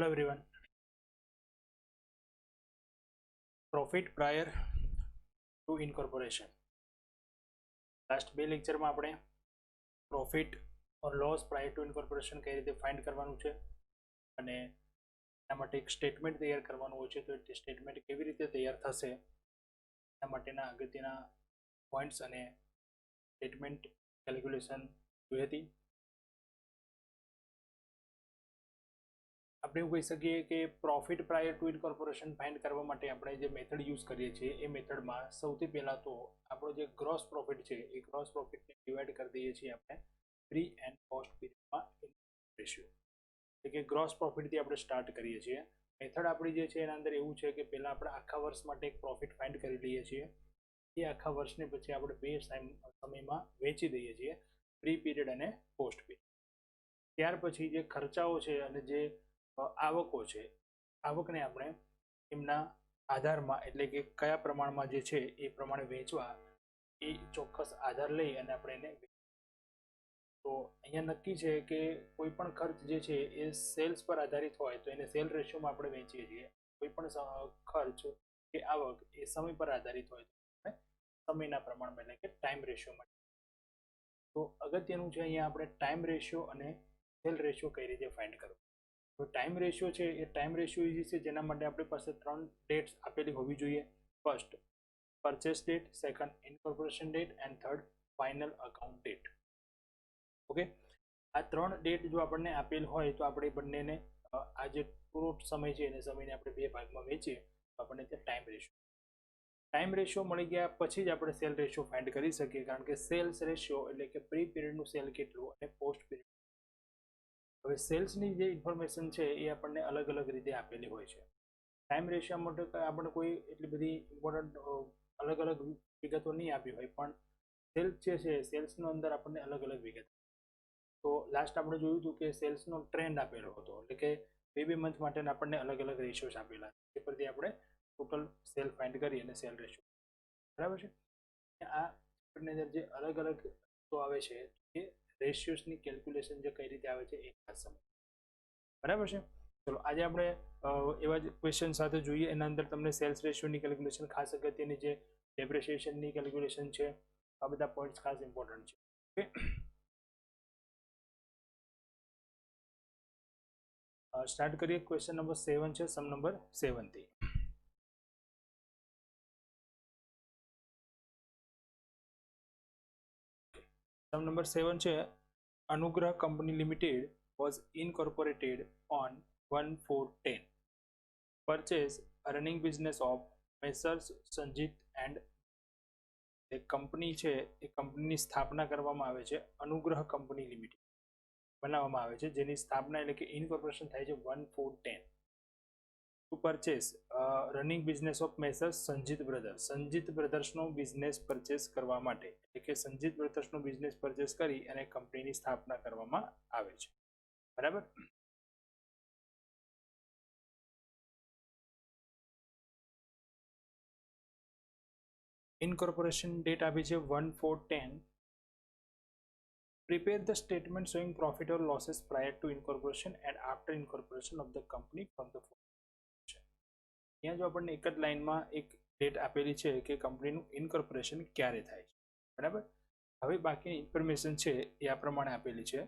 Hello everyone. Profit prior to incorporation. Last બે લેક્ચરમાં આપણે profit or loss prior to incorporation કઈ રીતે ફાઇન્ડ કરવાનું છે અને એના માટે એક સ્ટેટમેન્ટ તૈયાર કરવાનું હોય છે. તો તે સ્ટેટમેન્ટ કેવી રીતે તૈયાર થશે એના માટેના અગત્યના પોઈન્ટ્સ અને સ્ટેટમેન્ટ કેલ્ક્યુલેશન જોઈ હતી. આપણે એવું કહી શકીએ કે profit prior to incorporation find કરવા માટે આપણે જે મેથડ યુઝ કરીએ છીએ એ મેથડમાં સૌથી પહેલાં તો આપણો જે ગ્રોસ પ્રોફિટ છે એ ગ્રોસ પ્રોફિટને ડિવાઈડ કરી દઈએ છીએ આપણે પ્રી એન્ડ પોસ્ટ પીરિયડમાં રેશિયો, એટલે કે ગ્રોસ પ્રોફિટથી આપણે સ્ટાર્ટ કરીએ છીએ. મેથડ આપણી જે છે એના અંદર એવું છે કે પહેલાં આપણે આખા વર્ષ માટે એક પ્રોફિટ ફાઇન્ડ કરી લઈએ છીએ. એ આખા વર્ષને પછી આપણે બે સમયમાં વહેંચી દઈએ છીએ, પ્રી પીરિયડ અને પોસ્ટ પીરિયડ. ત્યાર પછી જે ખર્ચાઓ છે અને જે આવકો છે, આવકને આપણે એમના આધારમાં એટલે કે કયા પ્રમાણમાં જે છે એ પ્રમાણે વેચવા એ ચોક્કસ આધાર લઈ અને આપણે એને. તો અહીંયા નક્કી છે કે કોઈ પણ ખર્ચ જે છે એ સેલ્સ પર આધારિત હોય તો એને સેલ રેશિયોમાં આપણે વેચીએ છીએ. કોઈ પણ ખર્ચ કે આવક એ સમય પર આધારિત હોય તો આપણે સમયના પ્રમાણમાં એટલે કે ટાઈમ રેશિયોમાં. તો અગત્યનું છે અહીંયા આપણે ટાઈમ રેશિયો અને સેલ રેશિયો કઈ રીતે ફાઇન્ડ કરવો. તો ટાઈમ રેશિયો છે એ ટાઈમ રેશિયો ઇઝી છે, જેના માટે આપણી પાસે 3 ડેટ્સ આપેલી હોવી જોઈએ. First purchase date, second incorporation date and third final account date. Okay, આ 3 ડેટ જો આપણને આપેલ હોય તો આપણે બંનેને આ જે પૂરો સમય છે એને સમયને આપણે બે ભાગમાં વેચીએ તો આપણને ત્યાં ટાઈમ રેશિયો મળી ગયા પછી જ આપણે સેલ રેશિયો ફાઇન્ડ કરી શકીએ, કારણ કે સેલ્સ રેશિયો એટલે કે પ્રી પીરિયડનું સેલ કેટલું અને પોસ્ટ પીરિયડ. હવે સેલ્સની જે ઇન્ફોર્મેશન છે એ આપણને અલગ અલગ રીતે આપેલી હોય છે. ટાઈમ રેશિયો માટે આપણે કોઈ એટલી બધી ઇમ્પોર્ટન્ટ અલગ અલગ વિગતો નહીં આપી હોય, પણ સેલ્સ જે છે સેલ્સનો અંદર આપણને અલગ અલગ વિગત. તો લાસ્ટ આપણે જોયું હતું કે સેલ્સનો ટ્રેન્ડ આપેલો હતો, એટલે કે બે મંથ માટે આપણને અલગ અલગ રેશિયોસ આપેલા, એ પરથી આપણે ટોટલ સેલ ફાઇન્ડ કરી અને સેલ રેશિયો. બરાબર છે. આ અંદર જે અલગ અલગ તો આવે છે એ રેશિયોસની કેલ્ક્યુલેશન જે કઈ રીતે આવે છે એ ખાસ સમજ. બરાબર છે. ચલો આજે આપણે એવા જ ક્વેશ્ચન સાથે જોઈએ. એના અંદર તમને સેલ્સ રેશિયોની કેલ્ક્યુલેશન, ખાસ અગત્યની જે ડેપ્રિસિએશનની કેલ્ક્યુલેશન છે, આ બધા પોઈન્ટ્સ ખાસ ઇમ્પોર્ટન્ટ છે. ઓકે, સ્ટાર્ટ કરીએ. ક્વેશ્ચન નંબર 7 છે, સમ નંબર 7 થી. સમ નંબર 7 છે, Anugrah company limited was incorporated on 1/4/10. Purchase a running business of Messrs. Sanjit and A company છે એ કંપનીની સ્થાપના કરવામાં આવે છે, અનુગ્રહ કંપની લિમિટેડ બનાવવામાં આવે છે, જેની સ્થાપના એટલે કે ઇનકોર્પોરેશન થાય છે 1/4/10. To purchase running business of messrs Sanjit brothers, Sanjit બ્રધર્સનો બિઝનેસ પરચેસ કરવા માટે, એટલે કે સંજીત બ્રધર્સનો બિઝનેસ પરચેસ કરી અને કંપનીની સ્થાપના કરવામાં આવે છે. બરાબર. ઇનકોર્પોરેશન ડેટ આપી છે 1/4/10. Prepare the statement showing profit or losses prior to incorporation and after incorporation of the company from the following. અહીંયા જો આપણને એક જ લાઈનમાં એક ડેટ આપેલી છે કે કંપનીનું ઇનકોર્પોરેશન ક્યારે થાય છે. બરાબર. હવે બાકીની ઇન્ફોર્મેશન છે એ આ પ્રમાણે આપેલી છે.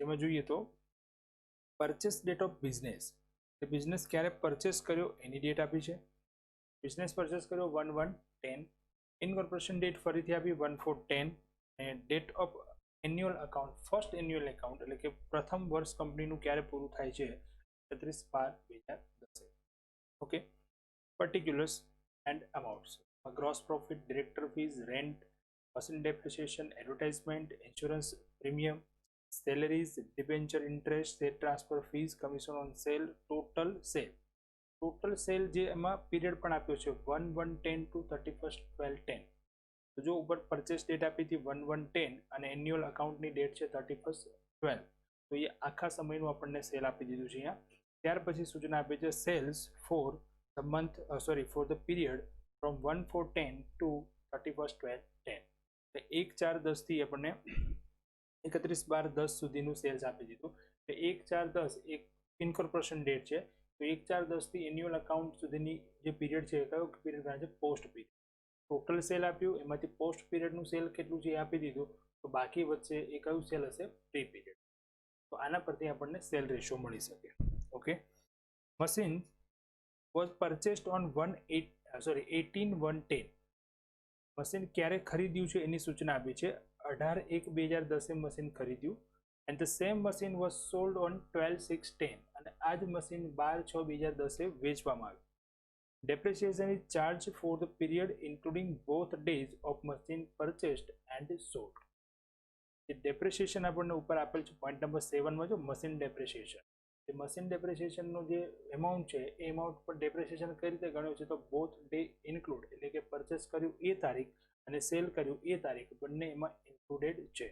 તેમાં જોઈએ તો purchase date of business, A business ક્યારે પરચેસ કર્યો એની ડેટ આપી છે. બિઝનેસ પરચેસ કર્યો 1/1/10. ઇનકોર્પોરેશન ડેટ ફરીથી આપી 1/4/10 અને date of annual account, first annual account એટલે કે પ્રથમ વર્ષ કંપનીનું ક્યારે પૂરું થાય છે 31/12/2010. Okay. Particulars and amounts, gross profit, director fees, rent, machine depreciation, advertisement, insurance premium, salaries, debenture interest, share transfer fees, commission on sale, total sale. Total sale જે એમાં પીરિયડ પણ આપ્યો છે 1/1/10 to 31/12/10. તો જો ઉપર પરચેસ ડેટ આપી હતી 1/1/10 અને એન્યુઅલ અકાઉન્ટની ડેટ છે 31/12, તો એ આખા સમયનું આપણને સેલ આપી દીધું છે અહીંયા. ત્યાર પછી સૂચના આપી છે sales for the month for the period from 1/4/10 to 31/12/10. એટલે 1/4/10 થી આપણને 31/12/10 સુધીનું સેલ્સ આપી દીધું. એટલે 1/4/10 એક ઇનકોર્પોરેશન ડેટ છે, તો 1/4/10 થી એન્યુઅલ અકાઉન્ટ સુધીની જે પીરિયડ છે એ કયો પીરિયડ ગણાય છે? Post period. ટોટલ સેલ આપ્યું, એમાંથી પોસ્ટ પીરિયડનું સેલ કેટલું છે એ આપી દીધું, તો બાકી વધશે એ કયું સેલ હશે? Pre period. તો આના પરથી આપણને સેલ રેશિયો મળી શકે. Okay. Machine was purchased on 18/1/10. Machine ક્યારે ખરીદ્યું છે એની સૂચના આપી છે. 18/1/2010 મશીન ખરીદ્યું. And the same machine was sold on 12/6/10. અને આ જ મશીન 12/6/2010 વેચવામાં આવ્યું. Depreciation is charged for the period including both days of machine purchased and sold. જે ડેપ્રિસિએશન આપણને ઉપર આપેલ છે પોઈન્ટ નંબર 7 માં, જો મશીન ડેપ્રિસિએશન, એ મશીન ડેપ્રિસિએશનનો જે એમાઉન્ટ છે એ એમાઉન્ટ પર ડેપ્રિસિએશન કઈ રીતે ગણ્યું છે? તો બોથ ડે ઇન્ક્લુડ, એટલે કે પરચેસ કર્યું એ તારીખ અને સેલ કર્યું એ તારીખ બંને એમાં ઇન્ક્લુડેડ છે.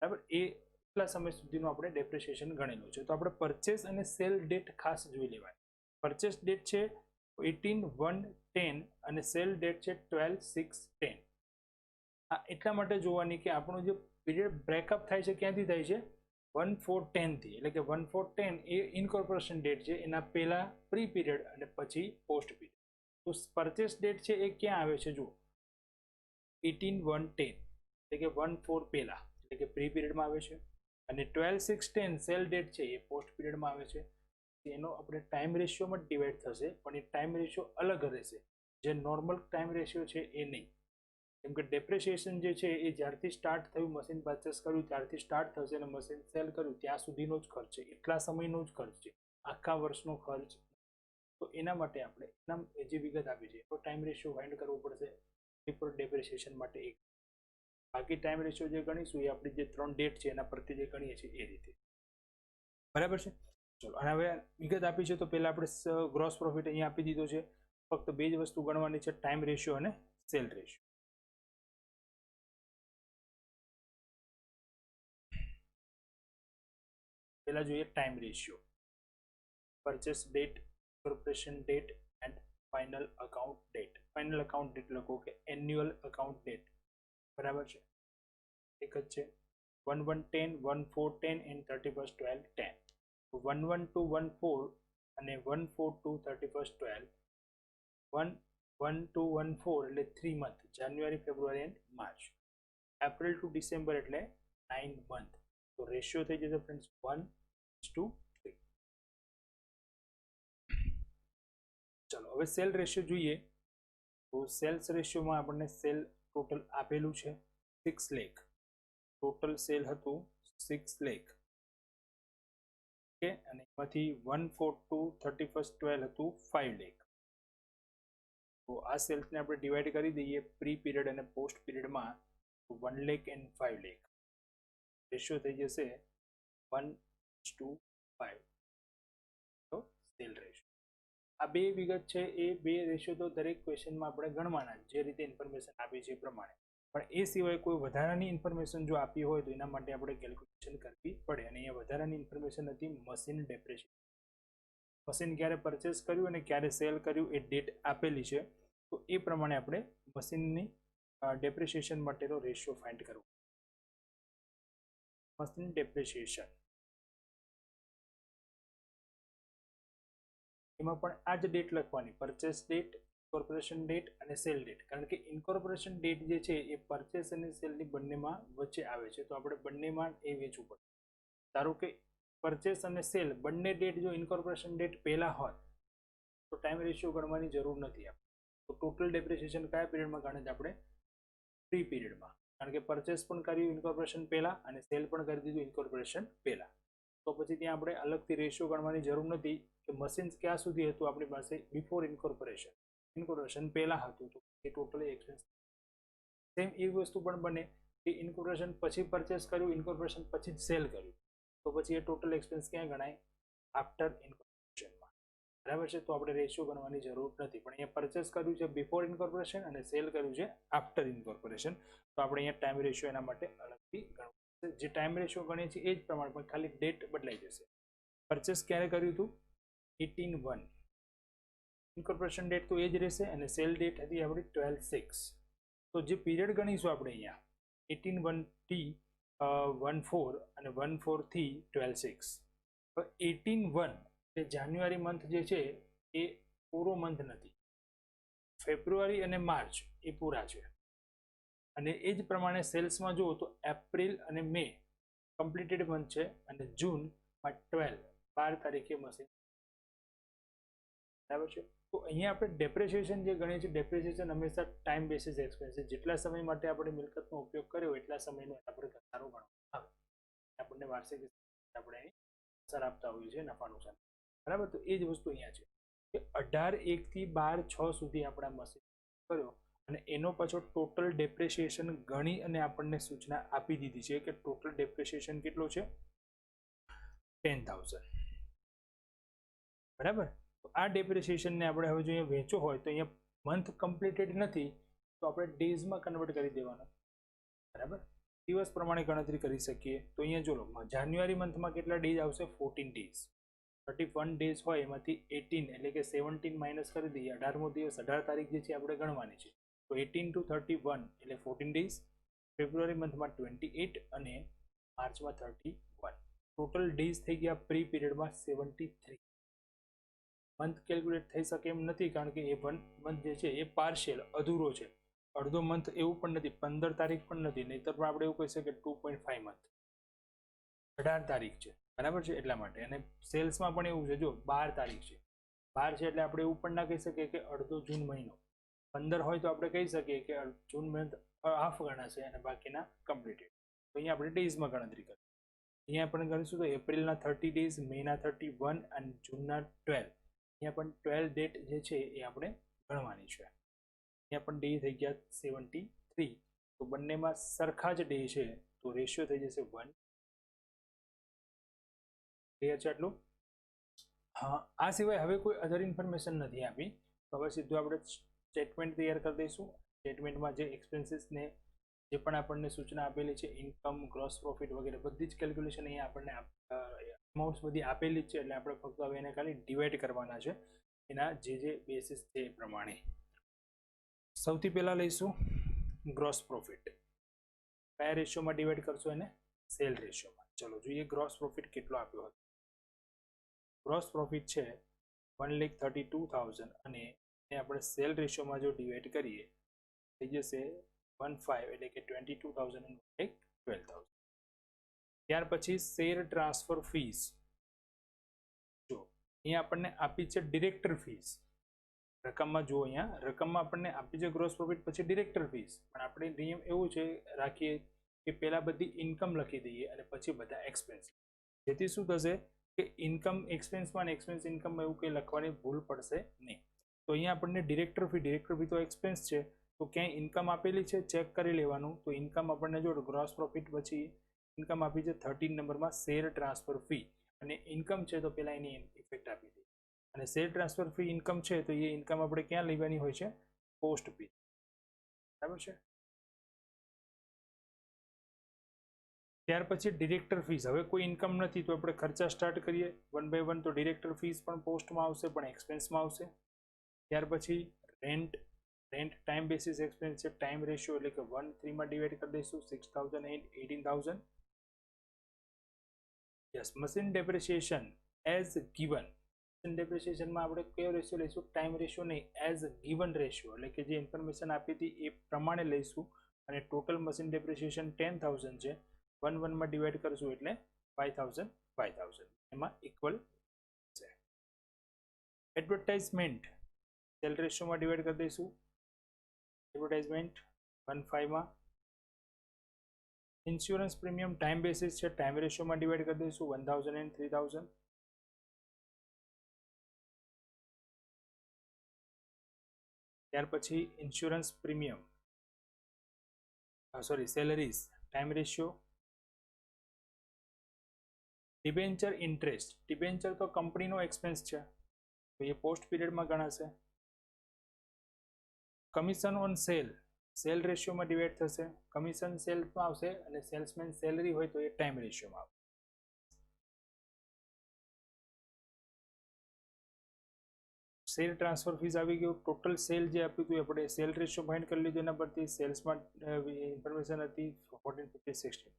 બરાબર, એટલા સમય સુધીનું આપણે ડેપ્રિસિએશન ગણેલું છે. તો આપણે પરચેસ અને સેલ ડેટ ખાસ જોઈ લેવાય. પરચેસ ડેટ છે 18/1/10 અને સેલ ડેટ છે 12/6/10. આ એટલા માટે જોવાની કે આપણું જે પીરિયડ બ્રેકઅપ થાય છે ક્યાંથી થાય છે? 1/4/10 થી. એટલે કે 1/4/10 એ ઇન્કોર્પોરેશન ડેટ છે, એના પહેલા પ્રી પીરિયડ અને પછી પોસ્ટ પીરિયડ. તો પરચેસ ડેટ છે એ ક્યાં આવે છે? જુઓ, 18/1/10 એટલે કે 1/4 પહેલા, એટલે કે પ્રી પીરિયડમાં આવે છે. અને 12/6/10 સેલ ડેટ છે એ પોસ્ટ પીરિયડમાં આવે છે. એનો આપણે ટાઈમ રેશિયોમાં ડિવાઈડ થશે, પણ એ ટાઈમ રેશિયો અલગ રહેશે, જે નોર્મલ ટાઈમ રેશિયો છે એ નહીં. કેમ કે ડેપ્રિસિએશન જે છે એ જ્યારથી સ્ટાર્ટ થયું, મશીન પરચેસ કર્યું ત્યારથી સ્ટાર્ટ થશે અને મશીન સેલ કર્યું ત્યાં સુધીનો જ ખર્ચ છે, એટલા સમયનો જ ખર્ચ છે, આખા વર્ષનો ખર્ચ. તો એના માટે આપણે જે વિગત આપી છે તો ટાઈમ રેશિયો ફાઇન્ડ કરવો પડશે બિફોર ડેપ્રિસિએશન માટે એક. બાકી ટાઈમ રેશિયો જે ગણીશું એ આપણી જે 3 ડેટ છે એના પરથી જે ગણીએ છીએ એ રીતે. બરાબર છે. ચલો, અને હવે વિગત આપી છે તો પહેલા આપણે ગ્રોસ પ્રોફિટ અહીંયા આપી દીધો છે. ફક્ત બે જ વસ્તુ ગણવાની છે, ટાઈમ રેશિયો અને સેલ રેશિયો. પહેલા જોઈએ time ratio. Purchase date, incorporation date and final account date. Final account date લખો કે એન્યુઅલ અકાઉન્ટ ડેટ. બરાબર છે, એક જ છે. 1/1/10, 1/4/10 એન્ડ 31/12/10. 1/1 to 1/4 અને 1/4 to 31/12. 1/1 to 1/4 એટલે 3 month, January, February and March. April to December એટલે 9 મંથ. તો રેશિયો થઈ જશે ફ્રેન્ડ્સ 1:3. ચલો, હવે સેલ રેશિયો જોઈએ. તો સેલ્સ રેશિયોમાં આપણને સેલ ટોટલ આપેલું છે 6 લાખ. ટોટલ સેલ હતું 6 લાખ. ઓકે, અને એમાંથી 1/4 to 31/12 હતું 5 લાખ. તો આ સેલ્સને આપણે ડિવાઈડ કરી દઈએ પ્રી પીરિયડ અને પોસ્ટ પીરિયડમાં, તો 1 લાખ એન્ડ 5 લાખ. રેશિયો થઈ જશે 1:5. તો સેલ રેશિયો. આ બે વિગત છે, એ બે રેશિયો તો દરેક ક્વેશ્ચનમાં આપણે ગણવાના, જે રીતે ઇન્ફોર્મેશન આપી છે એ પ્રમાણે. પણ એ સિવાય કોઈ વધારાની ઇન્ફોર્મેશન જો આપી હોય તો એના માટે આપણે કેલ્ક્યુલેશન કરવી પડે. અને અહીંયા વધારાની ઇન્ફોર્મેશન હતી મશીન ડેપ્રિસિએશન. મશીન ક્યારે પરચેસ કર્યું અને ક્યારે સેલ કર્યું એ ડેટ આપેલી છે, તો એ પ્રમાણે આપણે મશીનની ડેપ્રિસિએશન માટેનો રેશિયો ફાઇન્ડ કરવો. મશીન ડેપ્રિસિએશન એમાં પણ આ જ ડેટ લખવાની, પરચેસ ડેટ, ઇન્કોર્પોરેશન ડેટ અને સેલ ડેટ. કારણ કે ઇન્કોર્પોરેશન ડેટ જે છે એ પરચેસ અને સેલની બંનેમાં વચ્ચે આવે છે, તો આપણે બંનેમાં એ વેચવું પડે. ધારો કે પરચેસ અને સેલ બંને ડેટ જો ઇન્કોર્પોરેશન ડેટ પહેલા હોત તો ટાઈમ રેશિયો ગણવાની જરૂર નથી આપણે. તો ટોટલ ડેપ્રિસિએશન કયા પીરિયડમાં ગણે છે? આપણે પ્રી પીરિયડમાં. કારણ કે પરચેસ પણ કર્યું ઇન્કોર્પોરેશન પહેલા અને સેલ પણ કરી દીધું ઇન્કોર્પોરેશન પહેલા. તો પછી ત્યાં આપણે અલગથી રેશિયો ગણવાની જરૂર નથી કે મશીન ક્યાં સુધી હતું આપણી પાસે બિફોર ઇન્કોર્પોરેશન. ઇન્કોર્પોરેશન પહેલા હતું તો એ ટોટલી એક્સપેન્સ. સેમ એ વસ્તુ પણ બને કે ઇન્કોર્પોરેશન પછી પરચેસ કર્યું, ઇન્કોર્પોરેશન પછી સેલ કર્યું, તો પછી એ ટોટલ એક્સપેન્સ ક્યાં ગણાય? આફ્ટર ઇન્કોર્પોરેશનમાં. બરાબર છે. તો આપણે રેશિયો ગણવાની જરૂર નથી. પણ અહીંયા પરચેસ કર્યું છે બિફોર ઇન્કોર્પોરેશન અને સેલ કર્યું છે આફ્ટર ઇન્કોર્પોરેશન, તો આપણે અહીંયા ટાઈમ રેશિયો એના માટે અલગથી ગણવું. જે ટાઈમ રેશિયો ગણીએ છીએ એ જ પ્રમાણે, પણ ખાલી ડેટ બદલાઈ જશે. પરચેસ ક્યારે કર્યું હતું? 18/1. ઇન્કોર્પોરેશન ડેટ તો એ જ રહેશે અને સેલ ડેટ હતી આપણી 12/6. તો જે પીરિયડ ગણીશું આપણે અહીંયા 18/1 થી 1/4 અને 1/4 થી 12/6. 18/1 કે જાન્યુઆરી મંથ જે છે એ પૂરો મંથ નથી, ફેબ્રુઆરી અને માર્ચ એ પૂરા છે. અને એ જ પ્રમાણે સેલ્સમાં જુઓ તો એપ્રિલ અને મે કમ્પ્લીટેડ મંથ છે અને જૂનમાં 12 તારીખે મશીન, બરાબર છે. તો અહીંયા આપણે ડેપ્રિસિએશન જે ગણીએ છીએ, ડેપ્રિસિએશન હંમેશા ટાઈમ બેસિસ એક્સપેન્સ છે. જેટલા સમય માટે આપણે મિલકતનો ઉપયોગ કર્યો એટલા સમયનો આપણે ઘસારો ગણવામાં આવે, આપણને વાર્ષિક આપણે અસર આપતા હોઈએ છીએ નફા નુકસાન, બરાબર. તો એ જ વસ્તુ અહીંયા છે કે 18/1 થી 12/6 સુધી આપણા મશીન કર્યો અને એનો પાછો ટોટલ ડેપ્રિસિએશન ગણી અને આપણને સૂચના આપી દીધી છે કે ટોટલ ડેપ્રિસિએશન કેટલો છે, 10,000, બરાબર. તો આ ડેપ્રિસિએશનને આપણે હવે જો અહીંયા વેચો હોય તો અહીંયા મંથ કમ્પ્લીટેડ નથી તો આપણે ડેઝમાં કન્વર્ટ કરી દેવાનો, બરાબર. દિવસ પ્રમાણે ગણતરી કરી શકીએ. તો અહીંયા જો જાન્યુઆરી મંથમાં કેટલા ડેઝ આવશે, 14 ડેઝ. 31 ડેઝ હોય એમાંથી 18 એટલે કે 17 માઇનસ કરી દઈએ, 18મો દિવસ 18 તારીખ જે છે આપણે ગણવાની છે. તો 18 to 31 એટલે 14 ડેઝ. ફેબ્રુઆરી મંથમાં 28 અને માર્ચમાં 31. ટોટલ ડેઝ થઈ ગયા પ્રી પીરિયડમાં 73. મંથ કેલ્ક્યુલેટ થઈ શકે એમ નથી કારણ કે એ મંથ જે છે એ પાર્શિયલ અધૂરો છે, અડધો મંથ એવું પણ નથી, 15 તારીખ પણ નથી, નહીતર પણ આપણે એવું કહી શકીએ 2.5 મંથ, 18 તારીખ છે, બરાબર છે. એટલા માટે. અને સેલ્સમાં પણ એવું છે, જો 12 તારીખ છે, 12 છે એટલે આપણે એવું પણ ના કહી શકીએ કે અડધો જૂન મહિનો, 15 હોય તો આપણે કહી શકીએ કે જૂન મંથ હાફ ગણાશે અને બાકીના કમ્પ્લીટેડ. તો અહીંયા આપણે ડેઝમાં ગણતરી કરીએ. અહીંયા આપણે ગણીશું તો એપ્રિલના 30 ડેઝ, મેના 31 અને જૂનના 12. અહીંયા પણ 12 ડેટ જે છે એ આપણે ગણવાની છે. અહીંયા પણ ડે થઈ ગયા 73. તો બંનેમાં સરખા જ ડે છે તો રેશિયો થઈ જશે 1. ક્લિયર છે આટલું? હા, આ સિવાય હવે કોઈ અધર ઇન્ફોર્મેશન નથી આપી તો હવે સીધું આપણે સ્ટેટમેન્ટ તૈયાર કરી દઈશું. સ્ટેટમેન્ટમાં જે એક્સપેન્સીસને જે પણ આપણને સૂચના આપેલી છે, ઇન્કમ, ગ્રોસ પ્રોફિટ વગેરે બધી જ કેલ્ક્યુલેશન અહીંયા આપણને અમાઉન્ટ્સ બધી આપેલી જ છે એટલે આપણે ફક્ત હવે એને ખાલી ડિવાઈડ કરવાના છે એના જે બેસિસ છે એ પ્રમાણે. સૌથી પહેલાં લઈશું ગ્રોસ પ્રોફિટ. કયા રેશિયોમાં ડિવાઈડ કરશો એને? સેલ રેશિયોમાં. ચલો જોઈએ ગ્રોસ પ્રોફિટ કેટલો આપ્યો હતો. ગ્રોસ પ્રોફિટ છે 1,32,000 અને એને આપણે સેલ રેશિયોમાં જો ડિવાઈડ કરીએ થઈ જશે 15 એટલે કે 22,000 અને 12,000. ત્યાર પછી શેર ટ્રાન્સફર ફીસ. જો અહીંયા આપણને આપી છે ડિરેક્ટર ફીસ. રકમમાં જો અહીંયા રકમમાં આપણને આપી છે ગ્રોસ પ્રોફિટ પછી ડિરેક્ટર ફીસ, પણ આપણે નિયમ એવું છે રાખીએ કે પહેલા બધી ઇન્કમ લખી દઈએ અને પછી બધા એક્સપેન્સ, જેથી શું થશે કે ઇન્કમ એક્સપેન્સમાં અને એક્સપેન્સ ઇન્કમમાં એવું કંઈ લખવાની ભૂલ પડશે નહીં. તો અહીંયા આપણને ડિરેક્ટર ફી તો એક્સપેન્સ છે તો ક્યાંય ઇન્કમ આપેલી છે ચેક કરી લેવાનું. તો ઇન્કમ આપણને જો ગ્રોસ પ્રોફિટ પછી ઇન્કમ આપી છે 13 નંબરમાં શેર ટ્રાન્સફર ફી, અને ઇન્કમ છે તો પહેલાં એની ઇફેક્ટ આપી દઈએ. અને શેર ટ્રાન્સફર ફી ઇન્કમ છે તો એ ઇન્કમ આપણે ક્યાં લેવાની હોય છે? પોસ્ટ પી, બરાબર છે. ત્યાર પછી ડિરેક્ટર ફીસ. હવે કોઈ ઇન્કમ નથી તો આપણે ખર્ચા સ્ટાર્ટ કરીએ 1 by 1. તો ડિરેક્ટર ફીસ પણ પોસ્ટમાં આવશે પણ એક્સપેન્સમાં આવશે. ત્યાર પછી rent. Rent time basis expense છે, ટાઈમ રેશિયો એટલે કે 1/3 ડિવાઈડ કરી દઈશું 6,000 and 18,000. Yes. Machine depreciation as given. Machine ડેપ્રિસિએશનમાં આપણે કયો રેશિયો લઈશું? ટાઈમ રેશિયો નહીં, એઝ ગિવન રેશિયો એટલે કે જે ઇન્ફોર્મેશન આપી હતી એ પ્રમાણે લઈશું. અને ટોટલ મશીન ડેપ્રિસિએશન 10,000 છે, 1/1 ડિવાઈડ કરશું એટલે 5,000 એમાં ઇક્વલ છે. એડવર્ટાઇઝમેન્ટ સેલ રેશિયોમાં ડિવાઈડ કરી દઈશું. Advertisement 1/5. Insurance premium time basis છે, ટાઈમ રેશિયોમાં ડિવાઈડ કરી દઈશું 1,000 and 3,000. ત્યાર પછી insurance premium salaries time ratio. Debenture interest. Debenture તો કંપનીનો એક્સપેન્સ છે તો એ પોસ્ટ પીરિયડમાં ગણાશે. કમિશન ઓન સેલ સેલ રેશિયોમાં ડિવાઈડ થશે. કમિશન સેલ્સમાં આવશે અને સેલ્સમેન સેલરી હોય તો એ ટાઈમ રેશિયોમાં આવશે. સેલ ટ્રાન્સફર ફીસ આવી ગયું. ટોટલ સેલ જે આપ્યું હતું આપણે સેલ રેશિયો ફાઇન્ડ કરી લીધું, એના પરથી સેલ્સમાં ઇન્ફોર્મેશન હતી 14,50,16.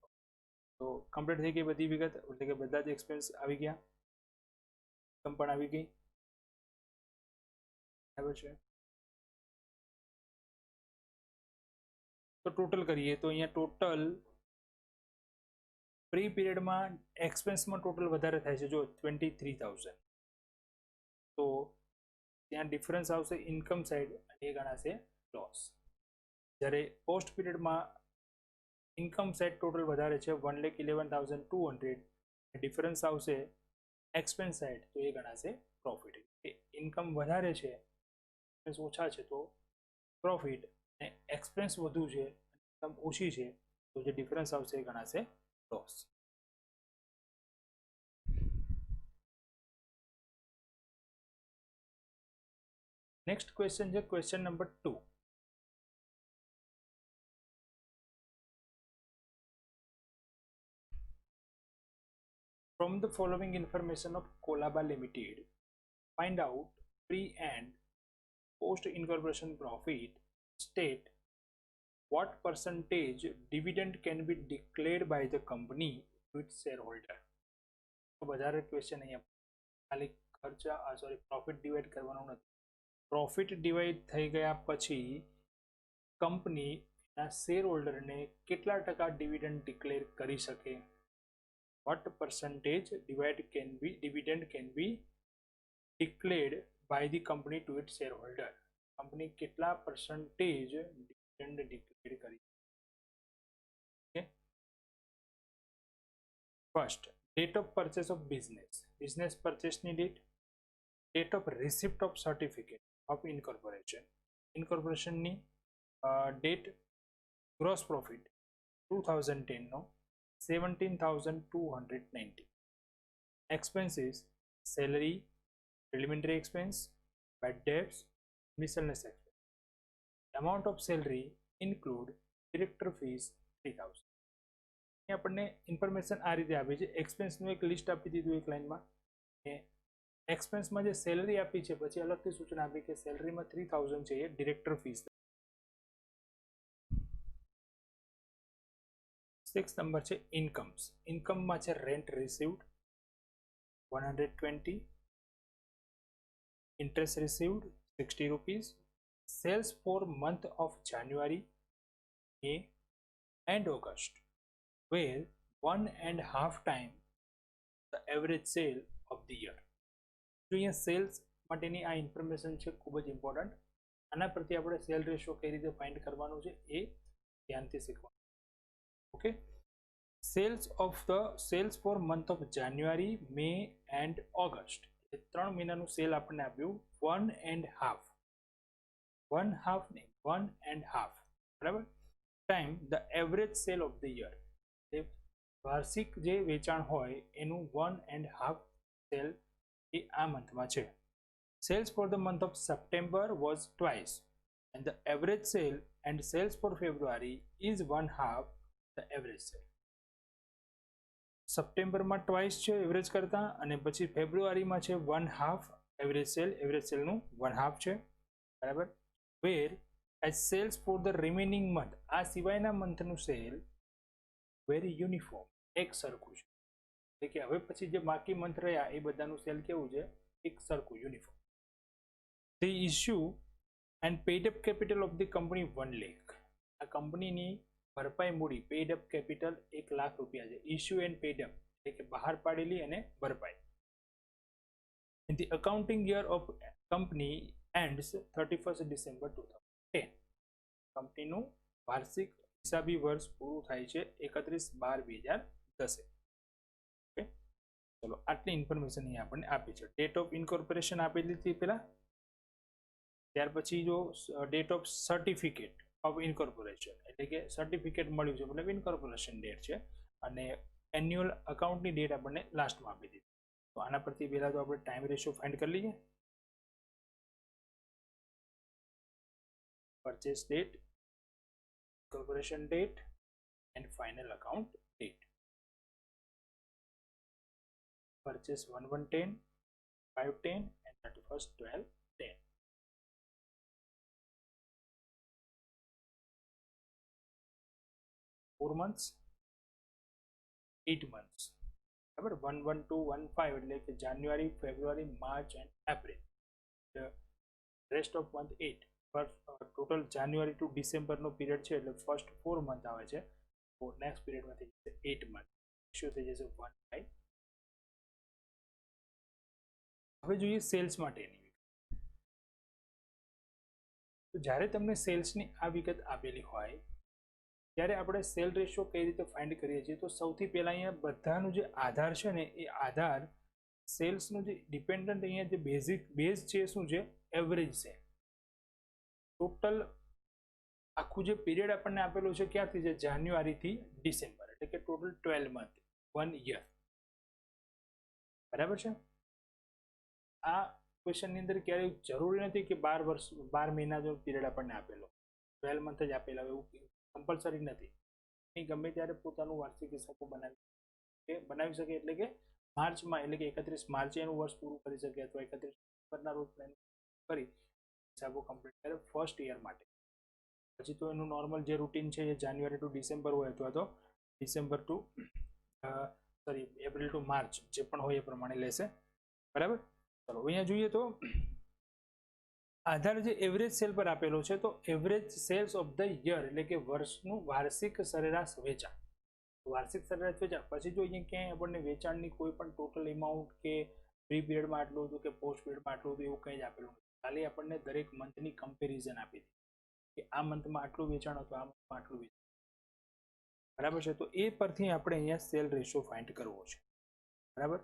તો કમ્પ્લીટ થઈ ગઈ બધી વિગત, એટલે કે બધા જ એક્સપેન્સ આવી ગયા. ઇન્કમ પણ આવી ગઈ, બરાબર છે. તો ટોટલ કરીએ તો અહીંયા ટોટલ પ્રી પીરિયડમાં એક્સપેન્સમાં ટોટલ વધારે થાય છે, જો 23,000. તો ત્યાં ડિફરન્સ આવશે ઇન્કમ સાઈડ અને એ ગણાશે લોસ. જ્યારે પોસ્ટ પીરિયડમાં ઇન્કમ સાઈડ ટોટલ વધારે છે 1,11,200, ડિફરન્સ આવશે એક્સપેન્સ સાઈડ તો એ ગણાશે પ્રોફિટ. ઇન્કમ વધારે છે એક્સપેન્સ ઓછા છે તો પ્રોફિટ, અને એક્સપેન્સ વધુ છે ઇન્કમ ઓછી છે તો જે ડિફરન્સ આવશે એ ગણાશે લોસ. નેક્સ્ટ ક્વેશ્ચન છે question number 2. From the following information of Colaba Limited, find out pre and post incorporation profit. State what percentage dividend can be declared by the company to its shareholder. તો વધારે question અહીંયા ખાલી ખર્ચા profit divide કરવાનો નથી. Profit divide થઈ ગયા પછી કંપનીના શેર હોલ્ડરને કેટલા ટકા ડિવિડન્ડ ડિક્લેર કરી શકે. What percentage dividend can be declared by the company to its shareholder. Company કેટલા percentage dividend declare કરી. Okay. First, date of purchase of business purchase ની date of receipt of certificate of incorporation ની date, gross profit 2010 નો 17,290, expenses salary, preliminary expense, bad debts, miscellaneous expense. Amount of salary include director fees 3,000. આપણને information આ રીતે આપી છે. એક્સપેન્સનું એક list આપી દીધું એક લાઈનમાં, એક્સપેન્સમાં જે સેલરી આપી છે પછી અલગથી સૂચના આપી કે સેલરીમાં 3,000 છે એ ડિરેક્ટર ફીસ. 6 નંબર છે ઇન્કમ્સ. ઇન્કમમાં છે rent received 120, interest received 60 rupees, sales for month of January, May and August where 1.5 times the average sale of the year. તો અહીંયા સેલ્સ માટેની આ ઇન્ફોર્મેશન છે ખૂબ જ ઇમ્પોર્ટન્ટ. આના પરથી આપણે સેલ રેશિયો કઈ રીતે ફાઇન્ડ કરવાનું છે એ ધ્યાનથી શીખવાનું. Okay, sales for month of January, May and August, એ 3 મહિનાનું સેલ આપણને આપ્યું 1.5, બરાબર, time the average sale of the year, વાર્ષિક જે વેચાણ હોય એનું 1.5 સેલ એ આ મંથમાં છે. Sales for the month of September was twice and the average sale and sales for February is 1/2 the average sale. સપ્ટેમ્બરમાં ટ્વાઇસ છે એવરેજ કરતા, અને પછી ફેબ્રુઆરીમાં છે 1/2 એવરેજ સેલનું 1/2 છે, બરાબર. Whereas sales for the remaining month, આ સિવાયના મંથનું સેલ વેરી યુનિફોર્મ, એક સરખું છે. એટલે કે હવે પછી જે બાકી મંથ રહ્યા એ બધાનું સેલ કેવું છે, એક સરખું uniform. The issue and paid up capital of the company 1 lakh. આ કંપનીની ભરપાઈ મૂડી પેડ અપ કેપિટલ 1 લાખ રૂપિયા છે. ઇશ્યુ એન્ડ પેડ અપ એટલે કે બહાર પાડેલી અને ભરપાઈ. In the accounting year of company ends 31 December 2010. કંપનીનું વાર્ષિક હિસાબી વર્ષ પૂરું થાય છે 31/12/2010. ઓકે, ચલો આટલી ઇન્ફોર્મેશન અહીં આપણને આપી છે. ડેટ ઓફ ઇન્કોર્પોરેશન આપેલી હતી પહેલા, ત્યાર પછી જો date of certificate of incorporation એટલે કે સર્ટિફિકેટ મળ્યું છે મતલબ ઇન્કોર્પોરેશન ડેટ છે, અને એન્યુઅલ અકાઉન્ટની ડેટ આપણને લાસ્ટમાં આપી દીધી. તો આના પરથી પહેલા તો આપણે ટાઈમ રેશિયો ફાઇન્ડ કરી લઈએ. Purchase date, incorporation date and final account date. Purchase 1/1/10, 5/10 and 31st 12/10. Four months, 8 months. બરાબર 1-1-2-1-5 એટલે કે January, February, March and April. Rest of month 8 પર ટોટલ જાન્યુઆરી ટુ ડિસેમ્બરનો પીરિયડ છે એટલે ફર્સ્ટ 4 મંથ આવે છે. તો નેક્સ્ટ પીરિયડમાં થઈ જશે 8 મંથ. રેશિયો થઈ જશે 1/. હવે જોઈએ સેલ્સ માટેની. તો જ્યારે તમને સેલ્સની આ વિગત આપેલી હોય ત્યારે આપણે સેલ રેશિયો કઈ રીતે ફાઇન્ડ કરીએ છીએ? તો સૌથી પહેલા અહીંયા બધાનું જે આધાર છે ને એ આધાર સેલ્સનું જે ડિપેન્ડન્ટ અહીંયા જે બેઝ છે શું છે? એવરેજ છે. ટોટલ આખું જે પીરિયડ આપણને આપેલું છે ક્યાંથી છે? જાન્યુઆરીથી ડિસેમ્બર, એટલે કે ટોટલ 12 મંથ, 1 યર. બરાબર છે? આ ક્વેશ્ચનની અંદર ક્યારેય જરૂરી નથી કે 12 મહિના જો પીરિયડ આપણને આપેલો, 12 મંથ જ આપેલા એવું કમ્પલસરી નથી. એ ગમે ત્યારે પોતાનું વાર્ષિક હિસાબો બનાવી શકે, એટલે કે માર્ચમાં, એટલે કે 31 માર્ચે એનું વર્ષ પૂરું કરી શકે અથવા 31 ડિસેમ્બરના રોજ કરી હિસાબો કમ્પ્લીટ કરે ફર્સ્ટ યર માટે. પછી તો એનું નોર્મલ જે રૂટીન છે એ જાન્યુઆરી ટુ ડિસેમ્બર હોય અથવા તો એપ્રિલ ટુ માર્ચ જે પણ હોય એ પ્રમાણે લેશે. બરાબર? ચલો અહીંયા જોઈએ તો આધાર જે એવરેજ સેલ પર આપેલો છે, તો average sales of the year એટલે કે વર્ષનું વાર્ષિક સરેરાશ વેચાણ. વાર્ષિક સરેરાશ વેચાણ પછી જો અહીંયા ક્યાંય આપણને વેચાણની કોઈ પણ ટોટલ એમાઉન્ટ કે પ્રી પીરિયડમાં આટલું હતું કે પોસ્ટ પીરિયડમાં આટલું હતું એવું કંઈ જ આપેલું નથી. ખાલી આપણને દરેક મંથની કમ્પેરિઝન આપી દીધી કે આ મંથમાં આટલું વેચાણ હતું, આ મંથમાં આટલું વેચાણ. બરાબર છે? તો એ પરથી આપણે અહીંયા સેલ રેશિયો ફાઇન્ડ કરવો છે. બરાબર?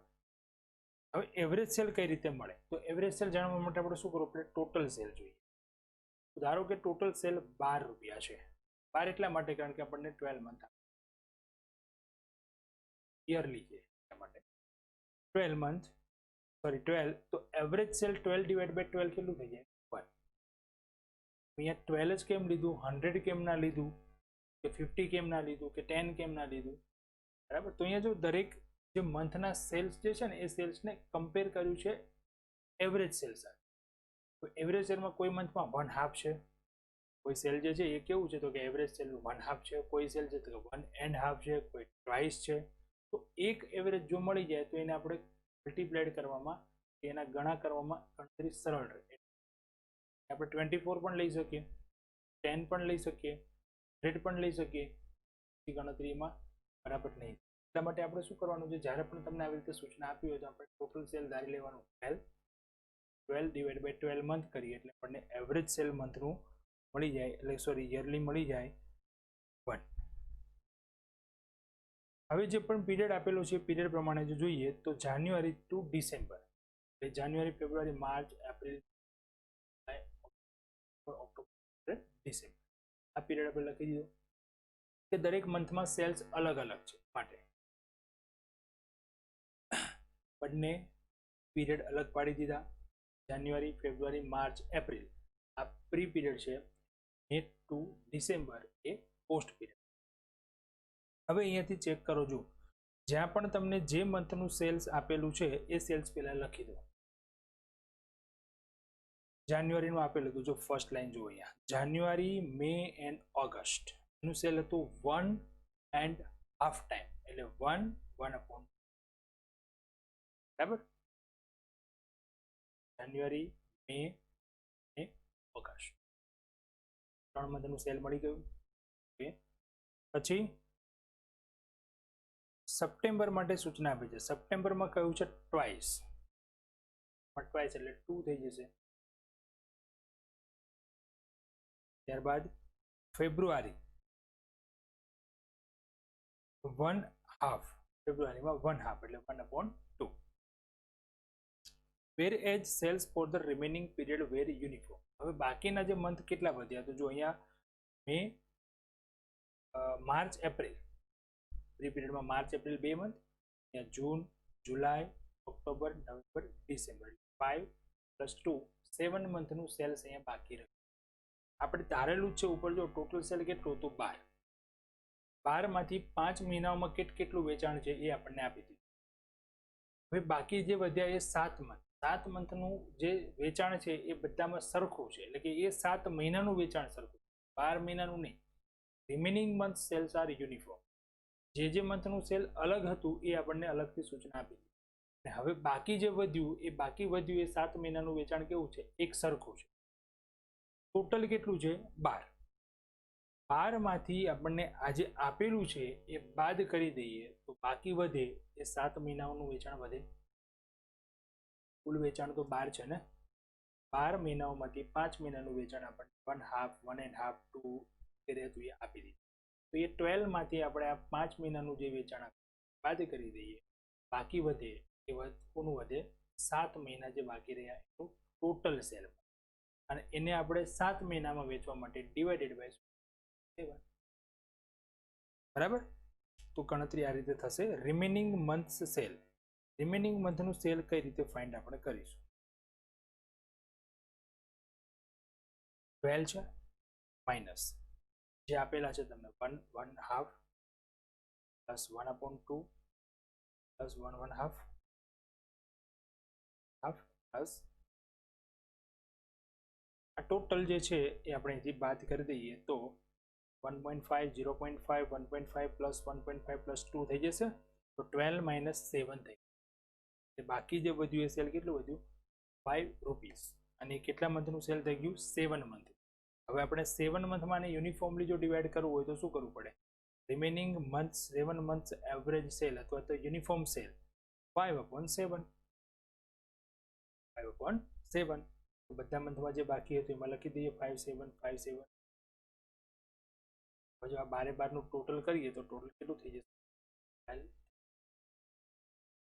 હવે એવરેજ સેલ કઈ રીતે મળે? તો એવરેજ સેલ જાણવા માટે આપણે શું કરવું પડે? ટોટલ સેલ જોઈએ. ધારો કે ટોટલ સેલ 12 રૂપિયા છે. 12 એટલા માટે કારણ કે આપણને 12 મંથ યરલી છે એટલા માટે 12 મંથ, સોરી 12. તો એવરેજ સેલ 12 ડિવાઇડ બાય 12 કેટલું થઈ જાય? 1. અહીંયા 12 જ કેમ લીધું? 100 કેમ ના લીધું? કે 50 કેમ ના લીધું? કે 10 કેમ ના લીધું? બરાબર? તો અહીંયા જો દરેક જે મંથના સેલ્સ જે છે ને એ સેલ્સને કમ્પેર કર્યું છે એવરેજ સેલ સાથે. તો એવરેજ સેલમાં કોઈ મંથમાં 1/2 છે, કોઈ સેલ જે છે એ કેવું છે? તો કે એવરેજ સેલ 1/2 છે, કોઈ સેલ છે તો કે 1.5 છે, કોઈ ટ્વાઇસ છે. તો એક એવરેજ જો મળી જાય તો એને આપણે મલ્ટીપ્લાઇડ કરવામાં, એના ગણા કરવામાં ગણતરી સરળ રહે. આપણે 24 પણ લઈ શકીએ, 10 પણ લઈ શકીએ, 100 પણ લઈ શકીએ, ગણતરીમાં બરાબર નહીં. એટલા માટે આપણે શું કરવાનું છે? જ્યારે પણ તમને આવી રીતે સૂચના આપી હોય તો આપણે ટોટલ સેલ ધારી લેવાનું 12 ડિવાઇડ બાય 12 મંથ કરીએ એટલે આપણને એવરેજ સેલ મંથનું મળી જાય, એટલે સોરી યરલી મળી જાય 1. હવે જે પણ પીરિયડ આપેલો છે પીરિયડ પ્રમાણે જો જોઈએ તો જાન્યુઆરી ટુ ડિસેમ્બર એટલે જાન્યુઆરી, February, March, April, October, December આ પીરિયડ આપણે લખી દીધો કે દરેક મંથમાં સેલ્સ અલગ અલગ છે માટે બંને પીરિયડ અલગ પાડી દીધા. જાન્યુઆરી, ફેબ્રુઆરી, માર્ચ, એપ્રિલ આ પ્રી પીરિયડ છે. મે ટુ ડિસેમ્બર એ પોસ્ટ પીરિયડ. હવે અહીંયાથી ચેક કરો, જો જ્યાં પણ તમને જે મંથનું સેલ્સ આપેલું છે એ સેલ્સ પહેલા લખી દો. જાન્યુઆરીનું આપેલું હતું, જો ફર્સ્ટ લાઈન જુઓ અહીંયા જાન્યુઆરી, મે એન્ડ ઓગસ્ટ એનું સેલ હતું 1.5 ટાઈમ એટલે 1/1. બરાબર? જાન્યુઆરી, મે અને ઓગસ્ટ 3 મંથનું સેલ મળી ગયું. પછી સપ્ટેમ્બર માટે સૂચના આપી છે. સપ્ટેમ્બરમાં કયું છે? ટ્વાઇસ. ટ્વાઇસ એટલે 2 થઈ જશે. ત્યારબાદ ફેબ્રુઆરી 1/2, ફેબ્રુઆરીમાં 1/2 એટલે 1/2. Whereas sales for the remaining period were uniform. હવે બાકીના જે મંથ કેટલા વધ્યા? તો જો અહીંયા મે, માર્ચ, એપ્રિલ પ્રી પીરિયડમાં માર્ચ, એપ્રિલ 2 મંથ, અહીંયા June, July, October, November, December 5 + 2 7 મંથનું સેલ્સ અહીંયા બાકી રહ્યું. આપણે ધારેલું છે ઉપર જો ટોટલ સેલ કેટલું હતું? 12. 12 માંથી 5 મહિનાઓમાં કેટલું વેચાણ છે એ આપણને આપી દીધું. હવે બાકી જે વધ્યા એ 7 મંથ. 7 મંથનું જે વેચાણ છે એ બધામાં સરખું છે, એટલે કે એ 7 મહિનાનું વેચાણ સરખું, 12 મહિનાનું નહીં. Remaining month sales are uniform. જે મંથનું સેલ અલગ હતું એ આપણને અલગથી સૂચના આપી દીધી. અને હવે બાકી જે વધ્યું એ 7 મહિનાનું વેચાણ કેવું છે? એક સરખું છે. ટોટલ કેટલું છે? 12. 12 માંથી આપણને આજે આપેલું છે એ બાદ કરી દઈએ તો બાકી વધે એ 7 મહિનાઓનું વેચાણ વધે. કુલ વેચાણ તો 12 છે ને. 12 મહિનાઓમાંથી 5 મહિનાનું વેચાણ આપણને 1/2, 1.5, 2 એ રહેતું એ આપી દીધું. તો એ 12 માંથી આપણે આ 5 મહિનાનું જે વેચાણ બાદ કરી દઈએ, બાકી વધે એ કોનું વધે? 7 મહિના જે બાકી રહ્યા એનું ટોટલ સેલ. અને એને આપણે 7 મહિનામાં વેચવા માટે ડિવાઇડેડ બાય 7. બરાબર? તો ગણતરી આ રીતે થશે. Remaining months sale. રિમેનિંગ મંથનું સેલ કઈ રીતે ફાઇન્ડ આપણે કરીશું? 12 છે માઇનસ જે આપેલા છે તમને 1/2 પ્લસ 1/2 પ્લસ 1/2 પ્લસ આ ટોટલ જે છે એ આપણે અહીંથી બાદ કરી દઈએ તો 1.5, 0.5, 1.5 પ્લસ 1.5 પ્લસ 2 થઈ જશે. તો 12 માઇનસ 7 થઈ જશે. બાકી જે વધ્યું એ સેલ કેટલું વધ્યું? 5 રૂપીસ. અને કેટલા મંથનું સેલ થઈ ગયું? 7 મંથ. હવે આપણે 7 મંથમાં યુનિફોર્મલી જો ડિવાઈડ કરવું હોય તો શું કરવું પડે? Remaining months 7 months average cell અથવા તો યુનિફોર્મ સેલ 5/7. 5/7. બધા મંથમાં જે બાકી હતું એમાં લખી દઈએ 5, 7, 5, 7. પછી આ 12 નું ટોટલ કરીએ તો ટોટલ કેટલું થઈ જશે? 12.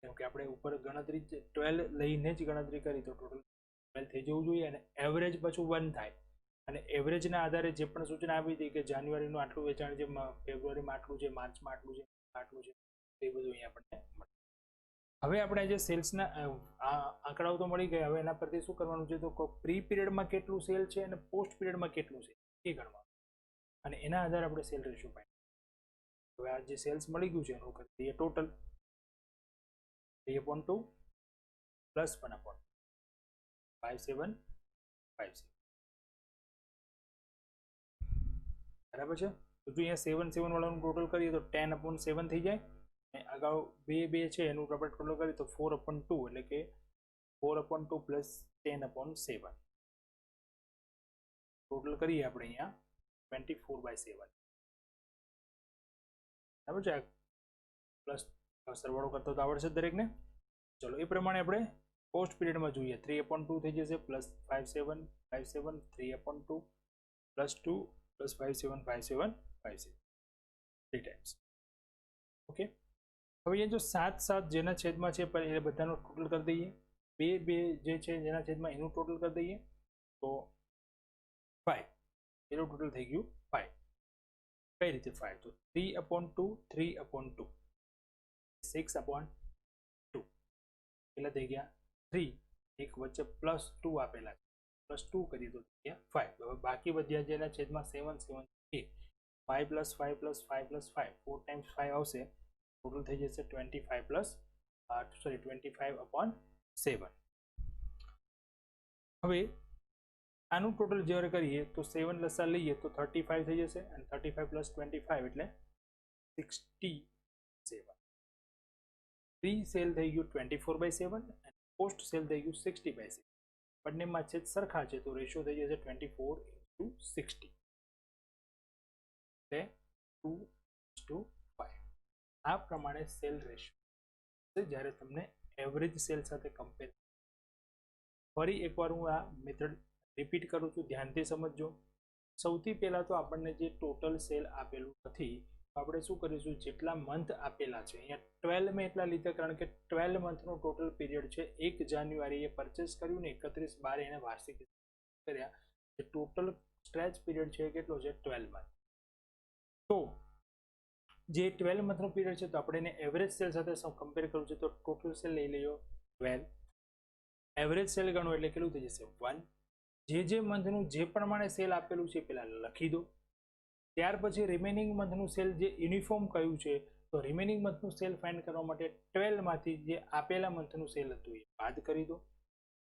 કેમ કે આપણે ઉપર ગણતરી 12 લઈને જ ગણતરી કરી તો ટોટલ 12 થઈ જવું જોઈએ. અને એવરેજ પાછું 1 થાય. અને એવરેજના આધારે જે પણ સૂચના આપી હતી કે જાન્યુઆરીનું આટલું વેચાણ છે, ફેબ્રુઆરીમાં આટલું છે, માર્ચમાં આટલું છે, આટલું છે, એ બધું અહીંયા આપણને મળે. હવે આપણે જે સેલ્સના આંકડાઓ તો મળી ગયા. હવે એના પરથી શું કરવાનું છે? તો પ્રી પિરિયડમાં કેટલું સેલ છે અને પોસ્ટ પિરિયડમાં કેટલું છે એ ગણવાનું. અને એના આધારે આપણે સેલ રેશિયો ફાઇન્ડ. હવે આ જે સેલ્સ મળી ગયું છે એનું કરી દઈએ ટોટલ 3/2 પ્લસ 1/5, 5756. બરાબર છે? તો જો અહીંયા 7 વાળાનું ટોટલ કરીએ તો 10/7 થઈ જાય. અને અગાઉ 2 છે એનું આપણે ટોટલ કરીએ તો 4/2 એટલે કે 4/2 પ્લસ 10/7. ટોટલ કરીએ આપણે અહીંયા 24/7. બરાબર છે? પ્લસ સરવાળો કરતો તો આવડશે દરેકને. ચલો એ પ્રમાણે આપણે પોસ્ટ પિરિયડમાં જોઈએ 3/2 થઈ જશે plus 5757 3/2 plus 2 plus 5757 3 times. Okay. હવે અહીંયા જો 7 જેના છેદમાં છે એ બધાનો ટોટલ કરી દઈએ. 2 જે છે જેના છેદમાં એનું ટોટલ કરી દઈએ તો 5. એનું ટોટલ થઈ ગયું 5. કઈ રીતે 5? તો 3/2 3/2 6/2 કેટલા થઈ ગયા? 3. એક વચ્ચે પ્લસ 2 આપેલા છે, પ્લસ 2 કરીએ તો થઈ ગયા 5. હવે બાકી વધ્યા જેના છેદમાં 7 5 પ્લસ 5 પ્લસ 5 પ્લસ 5 4 ટાઈમ્સ 5 આવશે. ટોટલ થઈ જશે 25/7. હવે આનું ટોટલ જ્યારે કરીએ તો 7 લસા લઈએ તો 35 થઈ જશે. અને 35 પ્લસ 25 એટલે 67. પ્રી સેલ થઈ ગયું 24/7 અને પોસ્ટ સેલ થઈ ગયું 60/7. બંનેમાં છેદ સરખા છે તો રેશિયો થઈ જશે 24/60 એટલે 2:5. આ પ્રમાણે સેલ રેશિયો જ્યારે તમને એવરેજ સેલ સાથે કમ્પેર. ફરી એકવાર હું આ મેથડ રિપીટ કરું છું, ધ્યાનથી સમજજો. સૌથી પહેલા તો આપણને જે ટોટલ સેલ આપેલું નથી તો આપણે શું કરીશું? જેટલા મંથ આપેલા છે અહીંયા 12 મેં એટલા લીધા કારણ કે 12 મંથનો ટોટલ પીરિયડ છે. 1 જાન્યુઆરીએ પરચેસ કર્યું ને 31/12 એને વાર્ષિક કર્યા. જે ટોટલ સ્ટ્રેચ પીરિયડ છે કેટલો છે? 12 મંથ. તો જે 12 મંથનો પીરિયડ છે તો આપણે એને એવરેજ સેલ સાથે કમ્પેર કરવું છે તો ટોટલ સેલ લઈ લઈએ 12. એવરેજ સેલ ગણો એટલે કેટલું થઈ જશે? 1. જે મંથનું જે પ્રમાણે સેલ આપેલું છે પેલા લખી દો. ત્યાર પછી રિમેનિંગ મંથનું સેલ જે યુનિફોર્મ કયું છે તો રિમેનિંગ મંથનું સેલ ફાઇન્ડ કરવા માટે 12 માંથી જે આપેલા મંથનું સેલ હતું એ બાદ કરી દો.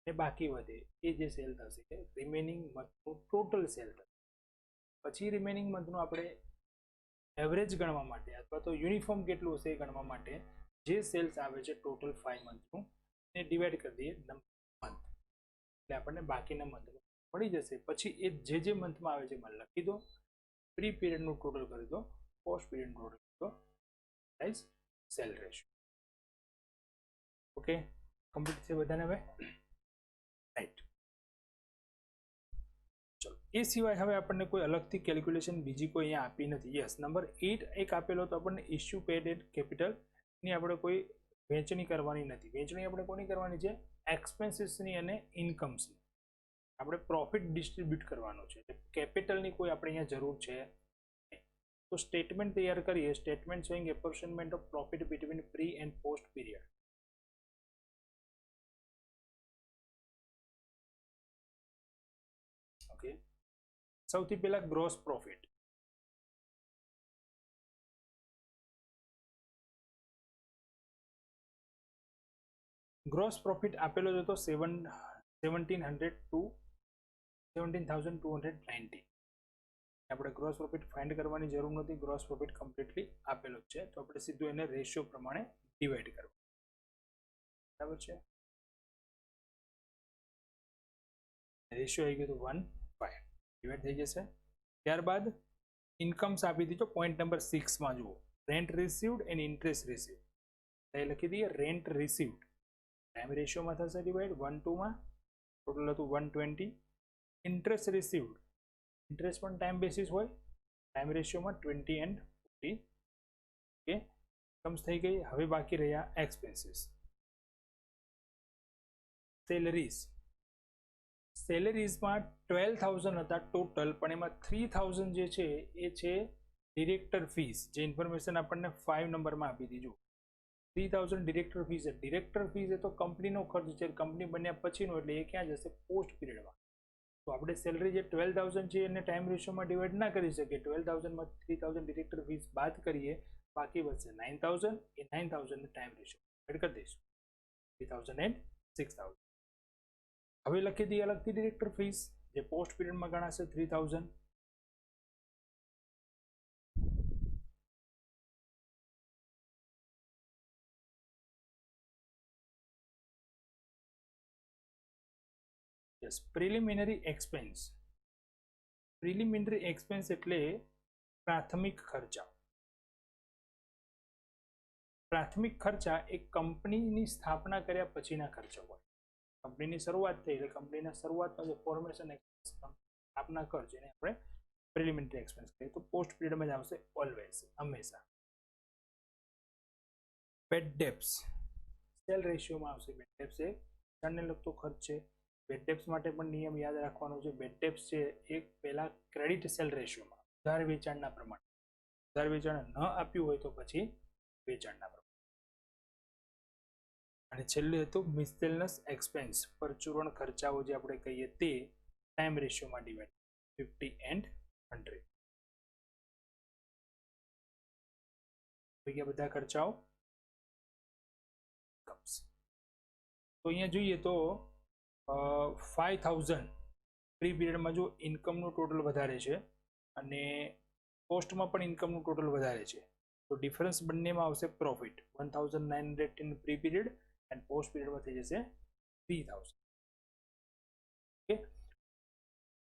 અને બાકી વધે એ જે સેલ થશે કે રિમેનિંગ મંથનું ટોટલ સેલ થશે. પછી રિમેનિંગ મંથનું આપણે એવરેજ ગણવા માટે અથવા તો યુનિફોર્મ કેટલું હશે એ ગણવા માટે જે સેલ્સ આવે છે ટોટલ 5 મંથનું એને ડિવાઈડ કરી દઈએ મંથ, એટલે આપણને બાકીના મંથનું મળી જશે. પછી એ જે મંથમાં આવે છે એમાં લખી દો, પ્રી પીરિયડનું ટોટલ કરી દો, પોસ્ટ પીરિયડનું ટોટલ કરી દો, price cell ratio. Okay, complete છે બધાને હવે? રાઈટ. ચલો, એ સિવાય હવે આપણને કોઈ અલગથી કેલ્ક્યુલેશન બીજી કોઈ અહીંયા આપી નથી. યસ, નંબર 8 એક આપેલો તો આપણને ઇશ્યુ પેડ એન્ડ કેપિટલ ની આપણે કોઈ વહેંચણી કરવાની નથી. વહેંચણી આપણે કોની કરવાની છે? એક્સપેન્સીસની અને ઇન્કમ્સની. આપણે પ્રોફિટ ડિસ્ટ્રીબ્યુટ કરવાનો છે, એટલે કેપિટલની કોઈ આપણે અહીંયા જરૂર છે નહીં. તો સ્ટેટમેન્ટ તૈયાર કરીએ. Statement showing apportionment of profit between pre and post period. Okay, સૌથી પહેલા ગ્રોસ પ્રોફિટ. ગ્રોસ પ્રોફિટ આપેલો છે તો 1700 ટુ 17,290. આપણે ગ્રોસ પ્રોફિટ ફાઇન્ડ કરવાની જરૂર નથી, ગ્રોસ પ્રોફિટ કમ્પ્લીટલી આપેલો જ છે, તો આપણે સીધું એને રેશિયો પ્રમાણે ડિવાઈડ કરવું. બરાબર છે, રેશિયો આવી ગયો તો 1/5 ડિવાઈડ થઈ જશે. ત્યારબાદ ઇન્કમ્સ આપી દીધો. પોઈન્ટ નંબર 6 માં જુઓ, rent received and interest received. એ લખી દઈએ રેન્ટ રિસીવ્ડ ટાઈમ રેશિયોમાં થશે ડિવાઈડ 1/2 માં, ટોટલ હતું 120. ઇન્ટરેસ્ટ રિસીવ્ડ, ઇન્ટરેસ્ટ પણ ટાઈમ બેસિસ હોય, ટાઈમ રેશિયોમાં 20 એન્ડ 40. ઓકે, ઇન્કમ્સ થઈ ગઈ. હવે બાકી રહ્યા એક્સપેન્સીસ. સેલરીઝ, સેલેરીઝમાં 12,000 હતા ટોટલ, પણ એમાં 3,000 જે છે એ છે ડિરેક્ટર ફીસ, જે ઇન્ફોર્મેશન આપણને 5 નંબરમાં આપી દીધું. 3,000 ડિરેક્ટર ફીસ છે. ડિરેક્ટર ફીસ એ તો કંપનીનો ખર્ચ છે, કંપની બન્યા પછીનો, એટલે એ ક્યાં જશે? પોસ્ટ પીરિયડમાં. તો આપણે સેલરી જે 12,000 છે એને ટાઈમ રેશિયોમાં ડિવાઈડ ના કરી શકીએ. 12,000 માં 3,000 ડિરેક્ટર ફીસ બાદ કરીએ, બાકી વધશે 9,000. એ 9,000 ને ટાઈમ રેશિયો એડ કરી દઈશું, 3,000 એન્ડ 6,000. હવે લખી દઈએ અલગથી ડિરેક્ટર ફીસ, જે પોસ્ટ પીરિયડમાં ગણાશે 3,000. Yes, preliminary expense. Preliminary expense એટલે પ્રાથમિક ખર્ચા. પ્રાથમિક ખર્ચા એ કંપનીની સ્થાપના કર્યા પછીના ખર્ચા હોય. કંપનીની શરૂઆત થઈ એટલે કંપનીના શરૂઆતનો જે ફોર્મેશન સ્થાપના ખર્ચ એને આપણે પ્રિલિમિનરી એક્સપેન્સ કહીએ. તો પોસ્ટ પીરિયડમાં જ આવશે ઓલવેઝ, હંમેશા. બેડ ડેપ્સ સેલ રેશિયોમાં આવશે. બેડ ડેપ્સ એ વેચાણને લગતો ખર્ચ છે. બેડ ડેપ્સ માટે પણ નિયમ યાદ રાખવાનો છે. બેડ ડેપ્સ છે એ પહેલા ક્રેડિટ સેલ રેશિયોમાં, ઉધાર વેચાણના પ્રમાણે. ઉધાર વેચાણ ન આપ્યું હોય તો પછી વેચાણના પ્રમાણે. અને છેલ્લે હતું મિસેલનસ એક્સપેન્સ, પરચુરણ ખર્ચાઓ જે આપણે કહીએ તે ટાઈમ રેશિયોમાં ડિવાઈડ 50 એન્ડ 100. બધા ખર્ચાઓ. તો અહીંયા જોઈએ તો 5,000 પ્રી પીરિયડમાં જો ઇન્કમનું ટોટલ વધારે છે અને પોસ્ટમાં પણ ઇન્કમનું ટોટલ વધારે છે, તો ડિફરન્સ બંનેમાં આવશે profit. 1,900 in pre period and post પીરિયડમાં થઈ જશે 3,000. ઓકે,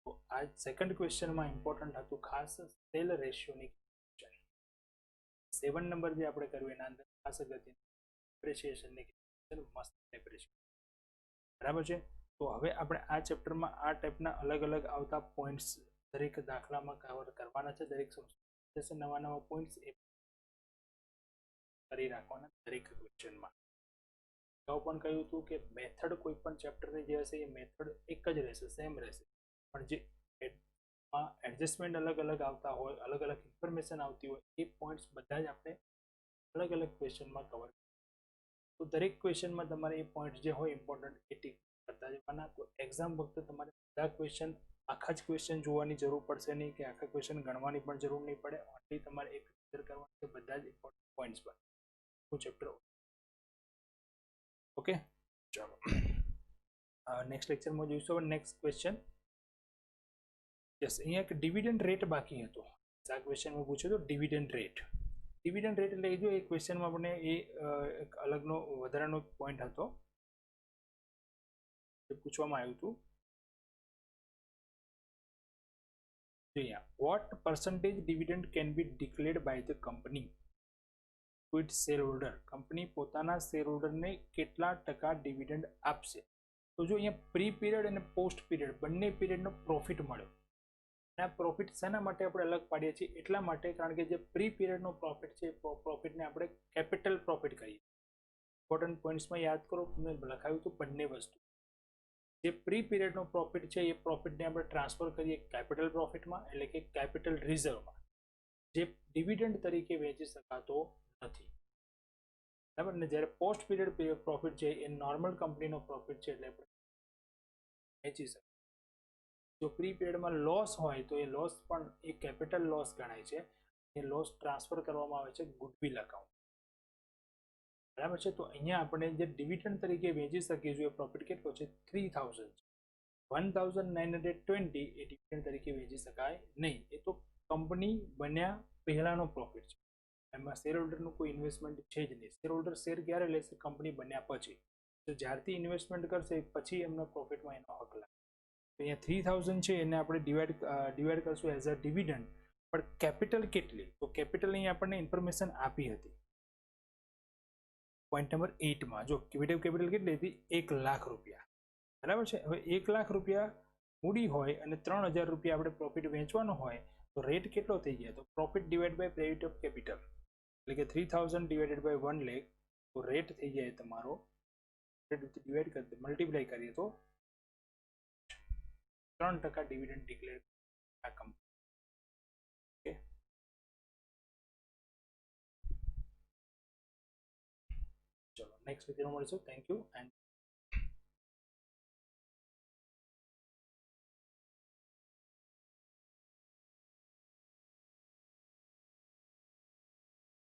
તો આ સેકન્ડ ક્વેશ્ચનમાં ઇમ્પોર્ટન્ટ હતું ખાસ સેલ રેશિયોની. 7 નંબર જે આપણે કર્યું એના અંદર ખાસ અગત્યની ડેપ્રિસિએશનની મસ્ત ડેપ્રિસિએશન. બરાબર છે. તો હવે આપણે આ ચેપ્ટરમાં આ ટાઈપના અલગ અલગ આવતા પોઈન્ટ્સ દરેક દાખલામાં કવર કરવાના છે. દરેક નવા નવા પોઈન્ટ્સ એ કરી રાખવાના દરેક ક્વેશ્ચનમાં. અગાઉ પણ કહ્યું હતું કે મેથડ કોઈ પણ ચેપ્ટરની જે હશે એ મેથડ એક જ રહેશે, સેમ રહેશે, પણ જે એડજસ્ટમેન્ટ અલગ અલગ આવતા હોય, અલગ અલગ ઇન્ફોર્મેશન આવતી હોય, એ પોઈન્ટ્સ બધા જ આપણે અલગ અલગ ક્વેશ્ચનમાં કવર. તો દરેક ક્વેશ્ચનમાં તમારે એ પોઈન્ટ જે હોય ઇમ્પોર્ટન્ટ એ ટીક કરતા જવાના. તો એક્ઝામ વખતે તમારે બધા ક્વેશ્ચન આખા જ ક્વેશ્ચન જોવાની જરૂર પડશે નહીં, કે આખા ક્વેશ્ચન ગણવાની પણ જરૂર નહીં પડે. ઓનલી તમારે એક ક્લિયર કરવાનું છે બધા જ ઇમ્પોર્ટન્ટ પોઈન્ટ્સ પર ચેપ્ટર. ઓકે, ચાલો નેક્સ્ટ લેક્ચરમાં જોઈશું. હવે નેક્સ્ટ ક્વેશ્ચન. યસ, અહીંયા એક ડિવિડન્ડ રેટ બાકી હતો. આ ક્વેશ્ચનમાં પૂછ્યો તો ડિવિડન્ડ રેટ. ડિવિડન્ડ રેટ એટલે જો એ ક્વેશ્ચનમાં આપણે એ એક અલગનો વધારાનો પોઈન્ટ હતો એ પૂછવામાં આવ્યું હતું. What percentage dividend can be declared by the company to its shareholder. કંપની પોતાના શેર હોલ્ડરને કેટલા ટકા ડિવિડન્ડ આપશે. તો જો અહીંયા પ્રી પીરિયડ અને પોસ્ટ પીરિયડ બંને પીરિયડનો પ્રોફિટ મળ્યો. આ પ્રોફિટ શેના માટે આપણે અલગ પાડીએ છીએ? એટલા માટે કારણ કે જે પ્રી પીરિયડનો પ્રોફિટ છે પ્રોફિટને આપણે કેપિટલ પ્રોફિટ કહીએ. ઇમ્પોર્ટન્ટ પોઈન્ટ્સમાં યાદ કરો, મેં લખાવ્યું હતું બંને વસ્તુ. જે પ્રી પીરિયડનો પ્રોફિટ છે એ પ્રોફિટને આપણે ટ્રાન્સફર કરીએ કેપિટલ પ્રોફિટમાં, એટલે કે કેપિટલ રિઝર્વમાં, જે ડિવિડન્ડ તરીકે વેચી શકાતો નથી. બરાબર ને? જ્યારે પોસ્ટ પીરિયડ પ્રોફિટ છે એ નોર્મલ કંપનીનો પ્રોફિટ છે, એટલે આપણે વેચી શકીએ. જો પ્રી પીરિયડમાં લોસ હોય તો એ લોસ પણ એ કેપિટલ લોસ ગણાય છે. એ લોસ ટ્રાન્સફર કરવામાં આવે છે ગુડવિલ અકાઉન્ટ. બરાબર છે? તો અહીંયા આપણે જે ડિવિડન્ડ તરીકે વેચી શકીએ છીએ પ્રોફિટ કેટલો છે? 3000 છે. 1920 એ ડિવિડન્ડ તરીકે વેચી શકાય નહીં. એ તો કંપની બન્યા પહેલાનો પ્રોફિટ છે. એમાં શેર હોલ્ડરનું કોઈ ઇન્વેસ્ટમેન્ટ છે જ નહીં. શેર હોલ્ડર શેર ક્યારે લેશે? કંપની બન્યા પછી. તો જ્યારથી ઇન્વેસ્ટમેન્ટ કરશે પછી એમનો પ્રોફિટમાં એનો હક લાગે. તો અહીંયા 3000 છે એને આપણે ડિવાઈડ કરશું એઝ અ ડિવિડન્ડ. પણ કેપિટલ કેટલી? તો કેપિટલ અહીં આપણને ઇન્ફોર્મેશન આપી હતી પોઈન્ટ નંબર 8માં. જો કેપિટલ કેટલી હતી? 1 લાખ રૂપિયા. બરાબર છે? હવે 1 લાખ રૂપિયા મૂડી હોય અને 3000 રૂપિયા આપણે પ્રોફિટ વેચવાનો હોય તો રેટ કેટલો થઈ જાય? તો profit divide by prorate of capital, એટલે કે 3000 ડિવાઇડેડ બાય 1 લાખ. તો રેટ થઈ જાય તમારો, ડિવાઈડ કરી મલ્ટીપ્લાય કરીએ તો 3% ડિવિડન્ડ ડિક્લેર આ કંપની. ઓકે, ચલો નેક્સ્ટ વિડીયોમાં મળીશું. Thank you and